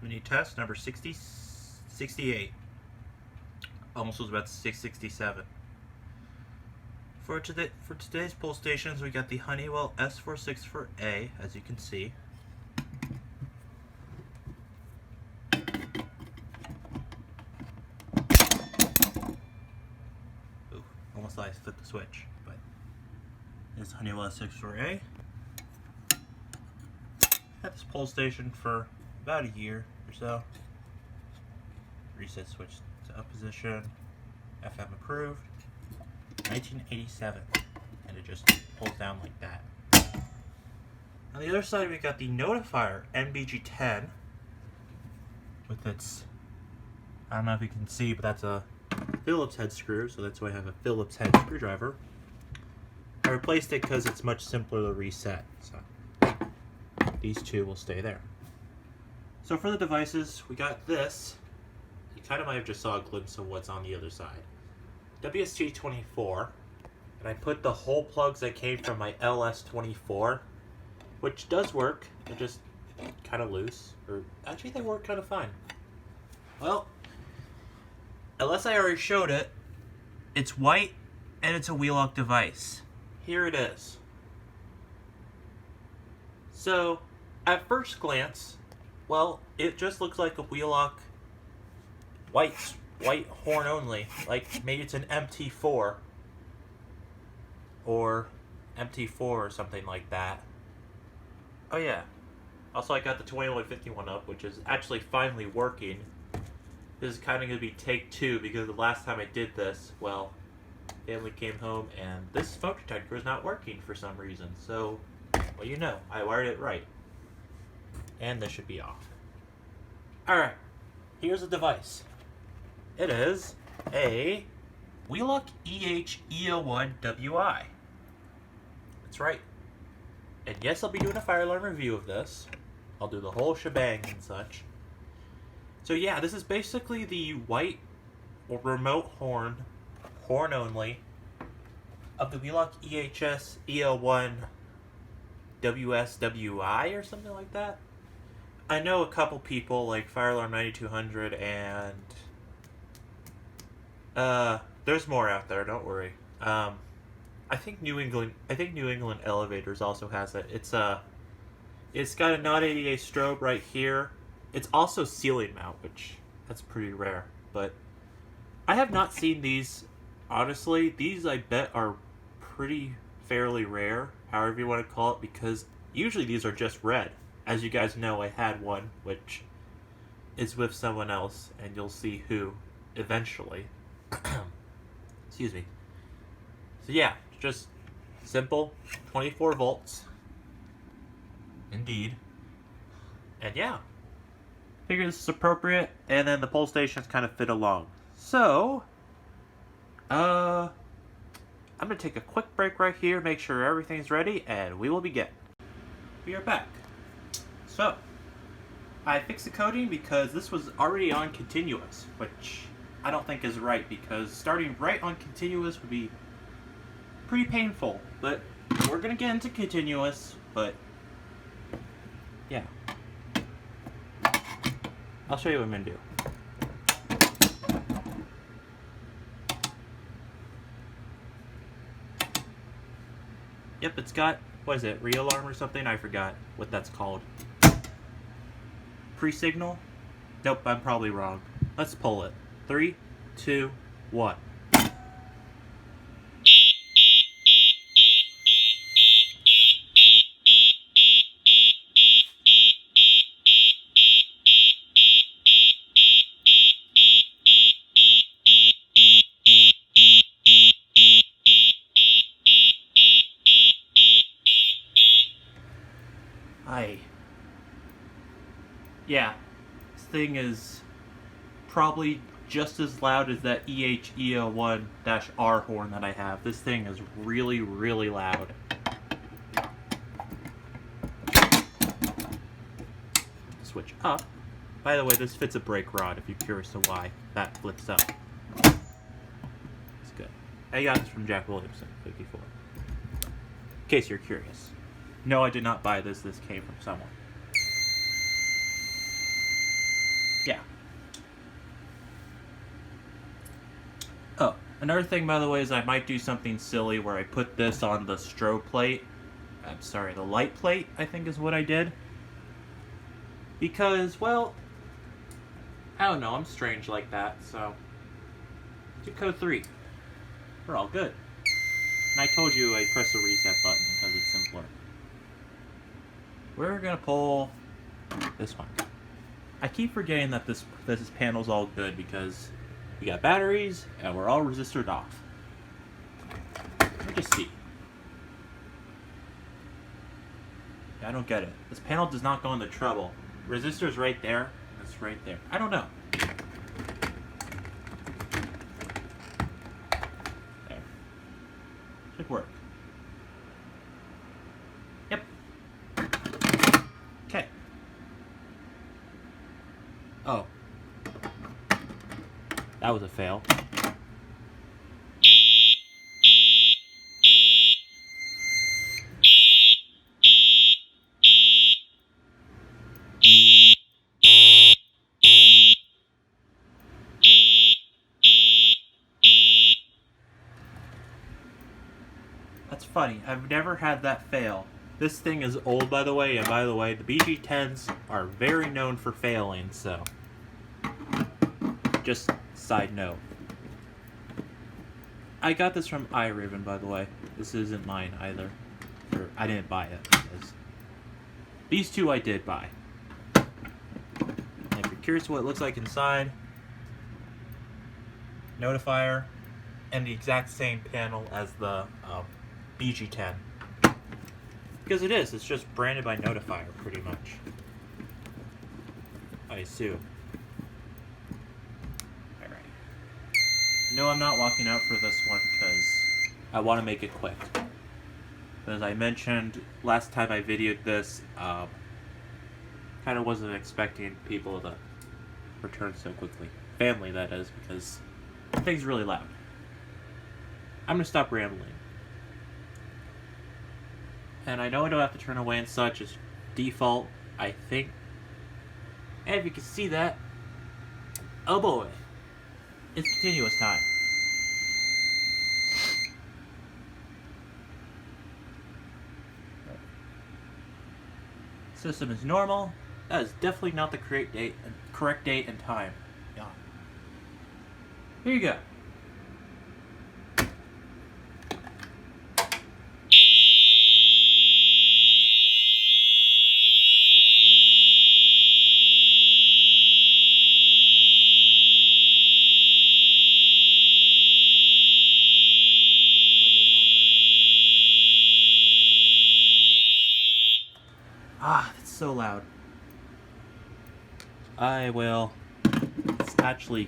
We need test number 68. Almost was about 667. For today's pull stations, we got the Honeywell S464A, as you can see. Ooh, almost thought I flipped the switch, but it's Honeywell S64A. Had this pull station for about a year or so. Reset switch to up position. FM approved. 1987, and it just pulls down like that. On the other side, we got the Notifier NBG10 with its, I don't know if you can see, but that's a Phillips head screw, so that's why I have a Phillips head screwdriver. I replaced it because it's much simpler to reset, so these two will stay there. So for the devices, we got this. You kind of might have just saw a glimpse of what's on the other side. WSG24, and I put the hole plugs that came from my LS24, which does work. They're just kind of loose, or actually they work kind of fine. Well, unless I already showed it, it's white and it's a Wheelock device. Here it is. So, at first glance, well, it just looks like a Wheelock white horn only. Like, maybe it's an MT4 or MT4 or something like that. Oh yeah. Also, I got the 2151 up, which is actually finally working. This is kind of going to be take two, because the last time I did this, well, family came home and this smoke detector is not working for some reason. So, well, you know, I wired it right. And this should be off. Alright, here's the device. It is a Wheelock EH-E01WI. That's right. And yes, I'll be doing a fire alarm review of this. I'll do the whole shebang and such. So yeah, this is basically the white or remote horn only, of the Wheelock EHS-E01 WSWI or something like that. I know a couple people like Fire Alarm 9200 and there's more out there, don't worry. I think New England Elevators also has it. It's got a Nod 80A strobe right here. It's also ceiling mount, which that's pretty rare, but I have not seen these. Honestly, these I bet are pretty fairly rare, however you want to call it, because usually these are just red. As you guys know, I had one which is with someone else, and you'll see who eventually. Excuse me. So yeah, just simple 24 volts. Indeed. And yeah, figure this is appropriate, and then the pull stations kind of fit along. So, I'm going to take a quick break right here, make sure everything's ready, and we will begin. We are back. So, I fixed the coding because this was already on continuous, which I don't think is right, because starting right on continuous would be pretty painful. But we're going to get into continuous, but yeah. I'll show you what I'm going to do. Yep, it's got, what is it, re-alarm or something? I forgot what that's called. Pre-signal? Nope, I'm probably wrong. Let's pull it. 3, 2, 1. Yeah, this thing is probably just as loud as that EH-E01-R horn that I have. This thing is really, really loud. Switch up. By the way, this fits a brake rod if you're curious to why that flips up. It's good. I got this from Jack Williamson, 54. In case you're curious. No, I did not buy this. This came from someone. Yeah. Oh, another thing, by the way, is I might do something silly where I put this on the strobe plate. I'm sorry, the light plate, I think is what I did. Because, well, I don't know, I'm strange like that, so. Do code 3. We're all good. And I told you I press the reset button because it's simpler. We're gonna pull this one. I keep forgetting that this panel's all good because we got batteries and we're all resistored off. Let me just see. I don't get it. This panel does not go into trouble. Resistor's right there, and it's right there. I don't know. There. Should work. Yep. Okay. Oh. That was a fail. That's funny. I've never had that fail. This thing is old, by the way, and by the way, the BG10s are very known for failing, so. Just side note. I got this from iRaven, by the way. This isn't mine either. Or, I didn't buy it. These two I did buy. And if you're curious what it looks like inside, notifier, and the exact same panel as the BG10. Because it is. It's just branded by Notifier, pretty much. I assume. Alright. No, I'm not walking out for this one because I want to make it quick. As I mentioned last time I videoed this, kind of wasn't expecting people to return so quickly. Family, that is, because the thing's really loud. I'm going to stop rambling. And I know I don't have to turn away and such, it's default, I think. And if you can see that, oh boy, it's continuous time. System is normal. That is definitely not the correct date and time. Yeah. Here you go. Ah, that's so loud. I will. It's actually.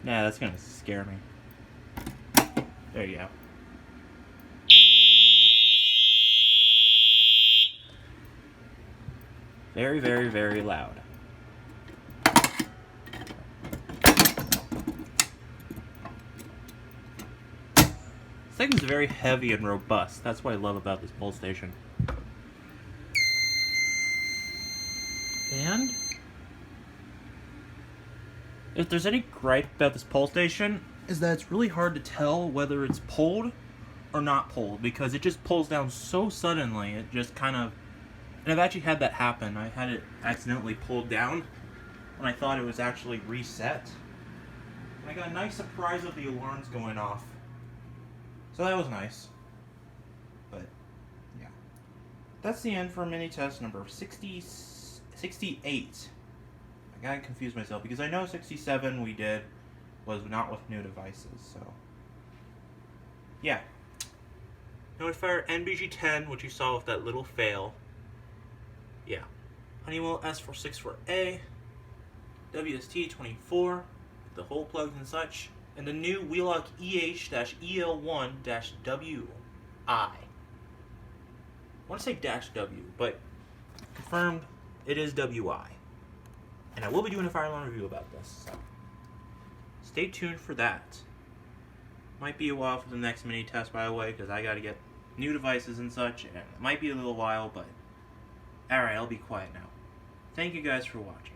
Nah, that's gonna scare me. There you go. Very, very, very loud. This thing is very heavy and robust. That's what I love about this pull station. And if there's any gripe about this pull station, is that it's really hard to tell whether it's pulled or not pulled, because it just pulls down so suddenly. It just kind of, and I've actually had that happen. I had it accidentally pulled down when I thought it was actually reset. And I got a nice surprise of the alarms going off. So that was nice. But, yeah. That's the end for mini test number 68. I gotta confuse myself because I know 67 we did was not with new devices, so. Yeah. Notifier NBG10, which you saw with that little fail. Yeah. Honeywell S464A, WST24, the hole plugs and such, and the new Wheelock EH-EL1-WI. I want to say -W, but confirmed it is WI. And I will be doing a fire alarm review about this, so stay tuned for that. Might be a while for the next mini test, by the way, because I got to get new devices and such, and it might be a little while, but alright, I'll be quiet now. Thank you guys for watching.